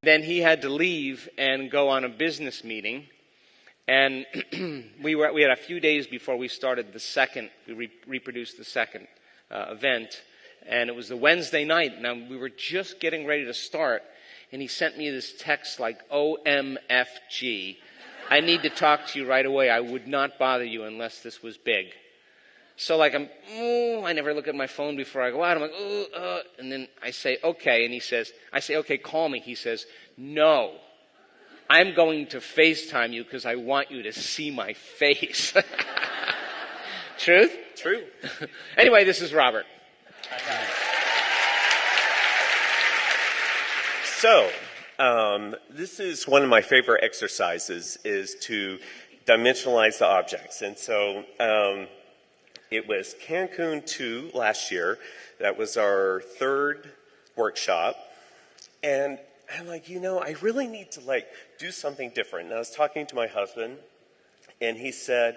Then he had to leave and go on a business meeting. And we had a few days before we started the second, we reproduced the second event. And it was the Wednesday night. Now, we were just getting ready to start. And he sent me this text like, OMFG. I need to talk to you right away. I would not bother you unless this was big. So like I never look at my phone before I go out. I'm like, and then I say, okay. And I say, okay, call me. He says, no, I'm going to FaceTime you because I want you to see my face. Truth? True. Anyway, this is Robert. So, this is one of my favorite exercises, is to dimensionalize the objects. And so, it was Cancun 2 last year. That was our third workshop. And I'm like, I really need to do something different. And I was talking to my husband, and he said,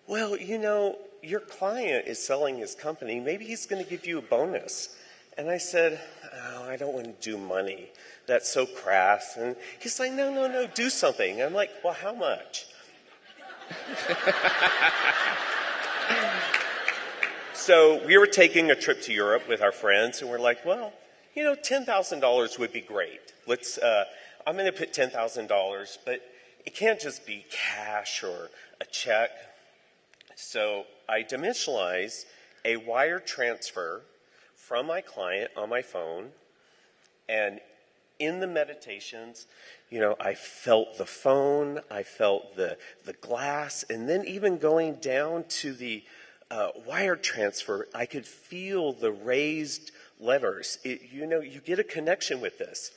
well, your client is selling his company. Maybe he's going to give you a bonus. And I said, oh, I don't want to do money. That's so crass. And he's like, no, do something. I'm like, well, how much? So we were taking a trip to Europe with our friends, and we're like, well, $10,000 would be great. I'm going to put $10,000, but it can't just be cash or a check. So I dimensionalize a wire transfer from my client on my phone, and in the meditations, I felt the phone, I felt the glass, and then even going down to the wire transfer, I could feel the raised letters. You get a connection with this.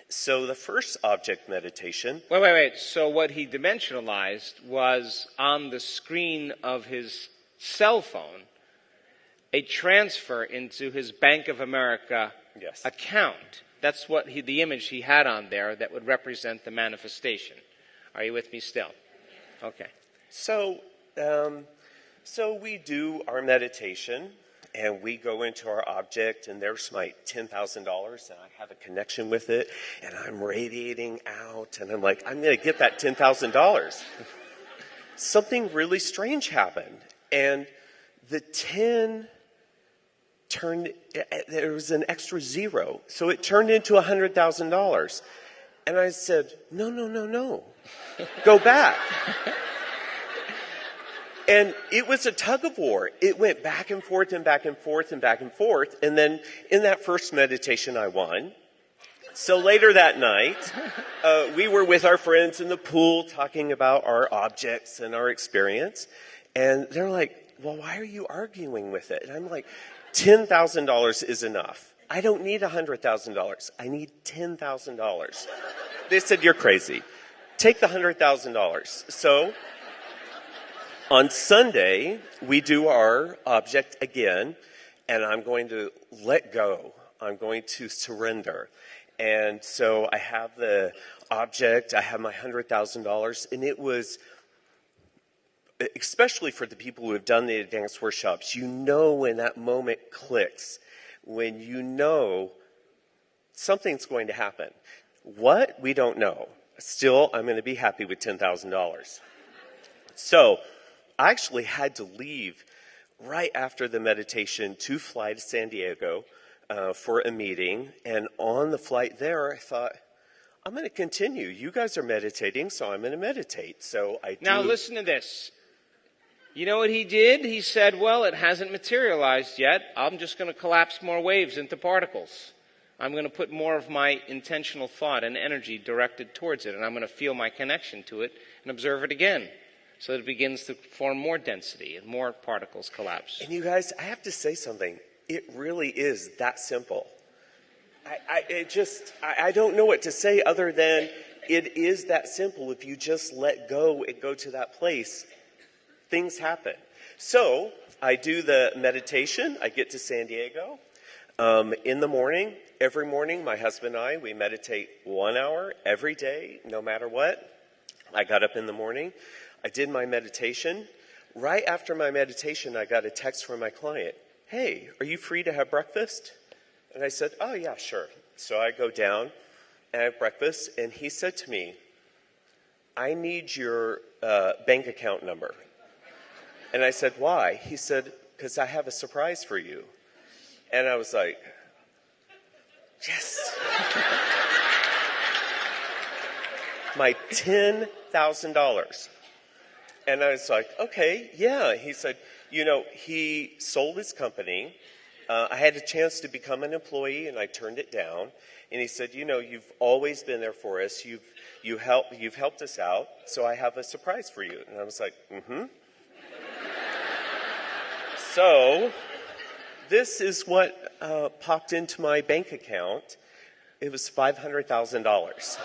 So the first object meditation... Wait. So what he dimensionalized was on the screen of his cell phone, a transfer into his Bank of America account. That's what the image he had on there that would represent the manifestation. Are you with me still? Okay. So we do our meditation, and we go into our object, and there's my $10,000, and I have a connection with it, and I'm radiating out, and I'm like, I'm going to get that $10,000. Something really strange happened, and the 10 there was an extra zero, so it turned into $100,000. And I said, no, go back. And it was a tug of war. It went back and forth and back and forth and back and forth. And then in that first meditation, I won. So later that night, we were with our friends in the pool talking about our objects and our experience. And they're like, well, why are you arguing with it? And I'm like, $10,000 is enough. I don't need $100,000. I need $10,000. They said, you're crazy. Take the $100,000. So on Sunday, we do our object again, and I'm going to let go. I'm going to surrender. And so I have the object, I have my $100,000, and it was, especially for the people who have done the advanced workshops, when that moment clicks, when something's going to happen. What? We don't know. Still, I'm going to be happy with $10,000. So I actually had to leave right after the meditation to fly to San Diego for a meeting. And on the flight there, I thought, I'm going to continue. You guys are meditating, so I'm going to meditate. So I do. Now listen to this. You know what he did? He said, well, it hasn't materialized yet. I'm just going to collapse more waves into particles. I'm going to put more of my intentional thought and energy directed towards it, and I'm going to feel my connection to it and observe it again so that it begins to form more density and more particles collapse. And you guys, I have to say something. It really is that simple. I don't know what to say other than it is that simple. If you just let go and go to that place, things happen. So I do the meditation. I get to San Diego. In the morning, every morning, my husband and I, we meditate 1 hour every day, no matter what. I got up in the morning. I did my meditation. Right after my meditation, I got a text from my client. Hey, are you free to have breakfast? And I said, oh, yeah, sure. So I go down, and I have breakfast, and he said to me, I need your bank account number. And I said, why? He said, because I have a surprise for you. And I was like, yes. My $10,000. And I was like, okay, yeah. He said, he sold his company. I had a chance to become an employee, and I turned it down. And he said, you've always been there for us. You've helped us out, so I have a surprise for you. And I was like, mm-hmm. So this is what popped into my bank account. It was $500,000.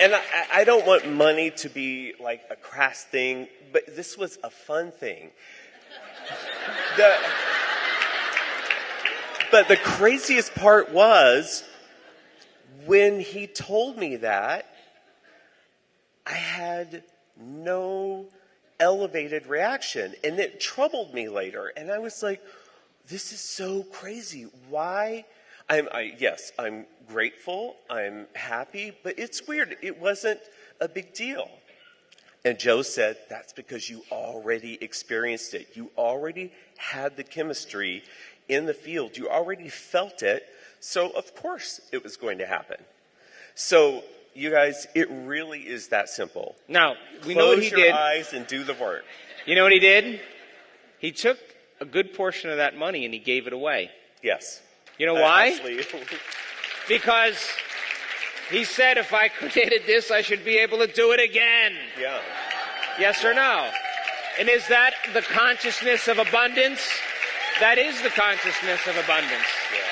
And I don't want money to be like a crass thing, but this was a fun thing. But the craziest part was when he told me that, I had no elevated reaction, and it troubled me later. And I was like, this is so crazy. Why? Yes, I'm grateful, I'm happy, but it's weird. It wasn't a big deal. And Joe said, that's because you already experienced it. You already had the chemistry in the field. You already felt it. So, of course, it was going to happen. So, you guys, it really is that simple. Now, we know what he did. Close your eyes and do the work. You know what he did? He took a good portion of that money and he gave it away. Yes. You know why? Actually, because he said, if I created this, I should be able to do it again. Yeah. Yes or no? And is that the consciousness of abundance? That is the consciousness of abundance. Yeah.